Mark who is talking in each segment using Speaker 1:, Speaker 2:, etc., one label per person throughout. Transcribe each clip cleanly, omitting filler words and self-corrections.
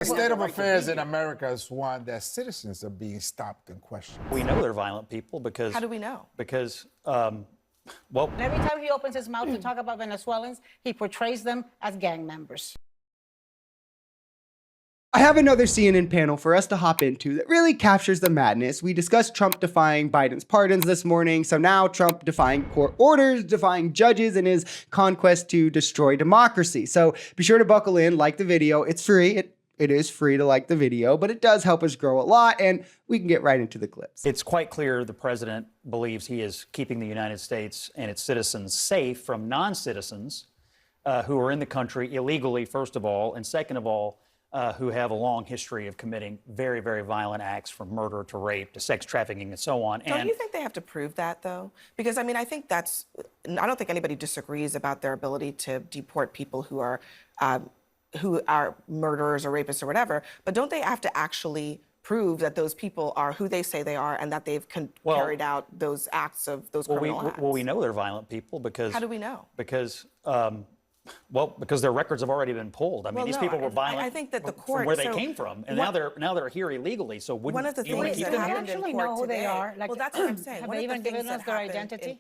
Speaker 1: The state of affairs in America is one that citizens are being stopped and questioned.
Speaker 2: We know they're violent people because...
Speaker 3: How do we know?
Speaker 2: Because, well...
Speaker 4: Every time he opens his mouth to talk about Venezuelans, he portrays them as gang members.
Speaker 5: I have another CNN panel for us to hop into that really captures the madness. We discussed Trump defying Biden's pardons this morning, so now Trump defying court orders, defying judges, and his conquest to destroy democracy. So be sure to buckle in, like the video. It's free. It is free to like the video, but it does help us grow a lot, and we can get right into the clips.
Speaker 2: It's quite clear the president believes he is keeping the United States and its citizens safe from non-citizens who are in the country illegally, first of all, and second of all, who have a long history of committing very, very violent acts, from murder to rape to sex trafficking and so on.
Speaker 3: Don't you think they have to prove that, though? Because, I mean, I don't think anybody disagrees about their ability to deport people who are murderers or rapists or whatever, but don't they have to actually prove that those people are who they say they are and that they've carried out those acts of those criminal acts?
Speaker 2: Well, we know they're violent people because...
Speaker 3: How do we know?
Speaker 2: Because... because their records have already been pulled. I mean, these people were violent.
Speaker 3: I think that the court,
Speaker 2: from where they came from, and now they're here illegally. So
Speaker 3: one of the
Speaker 2: you want to
Speaker 3: things
Speaker 2: keep
Speaker 3: that
Speaker 2: them here?
Speaker 3: happened in
Speaker 4: actually
Speaker 3: court
Speaker 4: know who
Speaker 3: today,
Speaker 4: they are?
Speaker 3: well, that's what I'm saying.
Speaker 4: Have
Speaker 3: One
Speaker 4: they
Speaker 3: of the
Speaker 4: even
Speaker 3: things
Speaker 4: given
Speaker 3: that
Speaker 4: us their
Speaker 3: happened
Speaker 4: identity?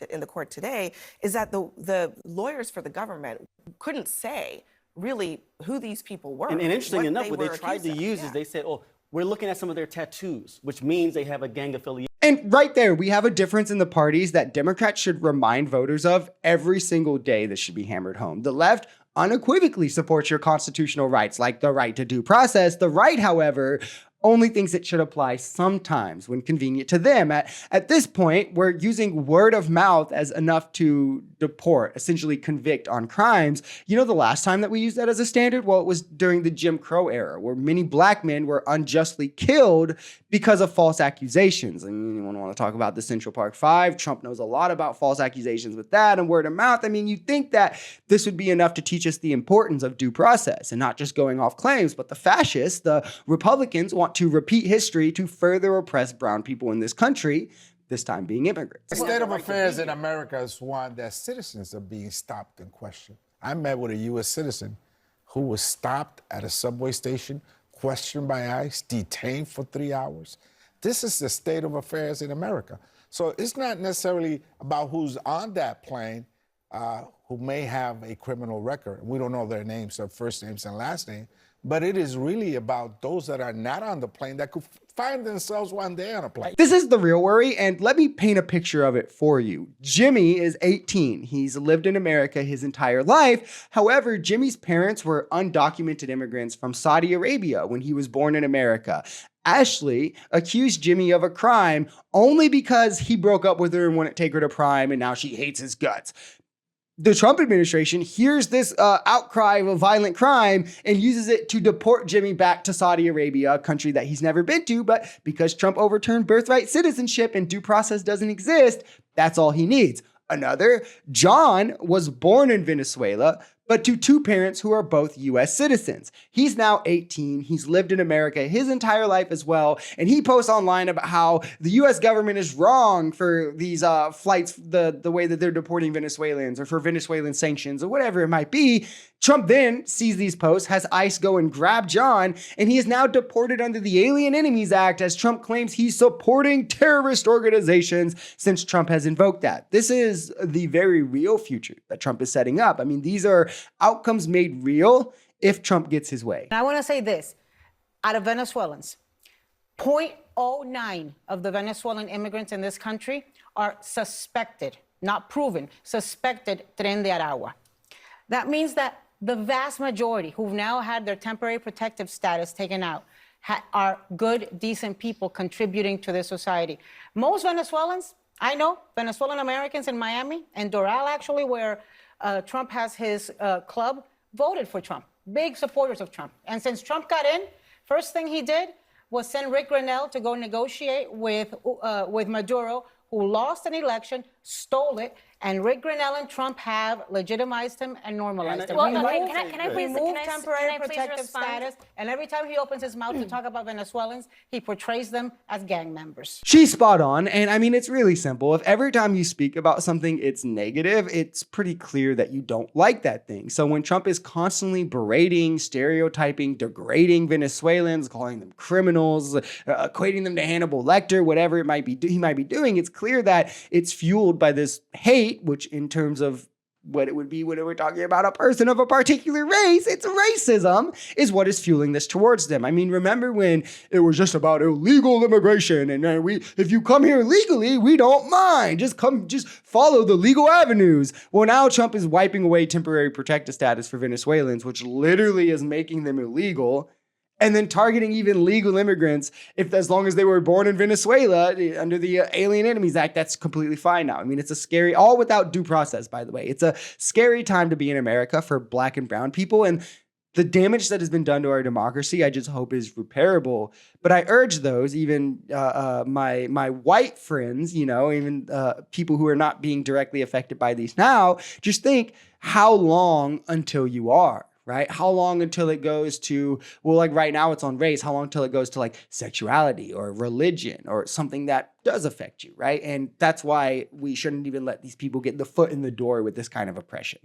Speaker 3: in the court today is that the lawyers for the government couldn't say really who these people were.
Speaker 6: And interesting enough, what they tried to
Speaker 3: accused of.
Speaker 6: use is they said, oh, we're looking at some of their tattoos, which means they have a gang affiliation.
Speaker 5: And right there, we have a difference in the parties that Democrats should remind voters of every single day. That should be hammered home. The left unequivocally supports your constitutional rights, like the right to due process. The right, however, only thinks it should apply sometimes when convenient to them. At this point, we're using word of mouth as enough to deport, essentially convict on crimes. You know the last time that we used that as a standard? Well, it was during the Jim Crow era, where many black men were unjustly killed because of false accusations. And you want to talk about the Central Park Five? Trump knows a lot about false accusations with that and word of mouth. I mean, you'd think that this would be enough to teach us the importance of due process and not just going off claims. But the fascists, the Republicans, want to repeat history to further oppress brown people in this country, this time being immigrants.
Speaker 1: The state of affairs in America is one that citizens are being stopped and questioned. I met with a U.S. citizen who was stopped at a subway station, questioned by ICE, detained for 3 hours. This is the state of affairs in America. So it's not necessarily about who's on that plane who may have a criminal record. We don't know their names, their first names and last name, but it is really about those that are not on the plane that could find themselves one day on a plane.
Speaker 5: This is the real worry, and let me paint a picture of it for you. Jimmy is 18. He's lived in America his entire life. However, Jimmy's parents were undocumented immigrants from Saudi Arabia when he was born in America. Ashley accused Jimmy of a crime only because he broke up with her and wouldn't take her to Prime, and now she hates his guts. The Trump administration hears this outcry of a violent crime and uses it to deport Jimmy back to Saudi Arabia, a country that he's never been to. But because Trump overturned birthright citizenship and due process doesn't exist, that's all he needs. Another, John was born in Venezuela, but to two parents who are both U.S. citizens. He's now 18. He's lived in America his entire life as well. And he posts online about how the U.S. government is wrong for these flights, the way that they're deporting Venezuelans, or for Venezuelan sanctions, or whatever it might be. Trump then sees these posts, has ICE go and grab John, and he is now deported under the Alien Enemies Act, as Trump claims he's supporting terrorist organizations since Trump has invoked that. This is the very real future that Trump is setting up. I mean, these are outcomes made real if Trump gets his way.
Speaker 4: And I want to say this, out of Venezuelans, 0.09 of the Venezuelan immigrants in this country are suspected, not proven, suspected Tren de Aragua. That means that the vast majority who've now had their temporary protective status taken out are good, decent people contributing to this society. Most Venezuelans, I know, Venezuelan Americans in Miami and Doral, actually, where Trump has his club, voted for Trump, big supporters of Trump. And since Trump got in, first thing he did was send Rick Grenell to go negotiate with Maduro, who lost an election, stole it, And Rick Grenell and Trump have legitimized him and normalized him.
Speaker 6: Well,
Speaker 4: He
Speaker 6: okay,
Speaker 4: removed-
Speaker 6: can I
Speaker 4: he
Speaker 6: please-
Speaker 4: removed
Speaker 7: can I
Speaker 4: temporary
Speaker 7: please
Speaker 4: protective
Speaker 7: respond?
Speaker 4: status, and every time he opens his mouth to talk about Venezuelans, he portrays them as gang members.
Speaker 5: She's spot on. And I mean, it's really simple. If every time you speak about something, it's negative, it's pretty clear that you don't like that thing. So when Trump is constantly berating, stereotyping, degrading Venezuelans, calling them criminals, equating them to Hannibal Lecter, whatever it might be, he might be doing, it's clear that it's fueled by this hate, which in terms of what it would be when we're talking about a person of a particular race, it's racism, is what is fueling this towards them. I mean, remember when it was just about illegal immigration and if you come here legally, we don't mind. Just follow the legal avenues. Well, now Trump is wiping away temporary protected status for Venezuelans, which literally is making them illegal. And then targeting even legal immigrants, as long as they were born in Venezuela under the Alien Enemies Act, that's completely fine now. I mean, it's a scary, all without due process, by the way. It's a scary time to be in America for Black and brown people. And the damage that has been done to our democracy, I just hope is repairable. But I urge those, even my white friends, even people who are not being directly affected by these now, just think, how long until you are? Right? How long until it goes to, well, like right now it's on race, how long until it goes to like sexuality or religion or something that does affect you, right? And that's why we shouldn't even let these people get the foot in the door with this kind of oppression.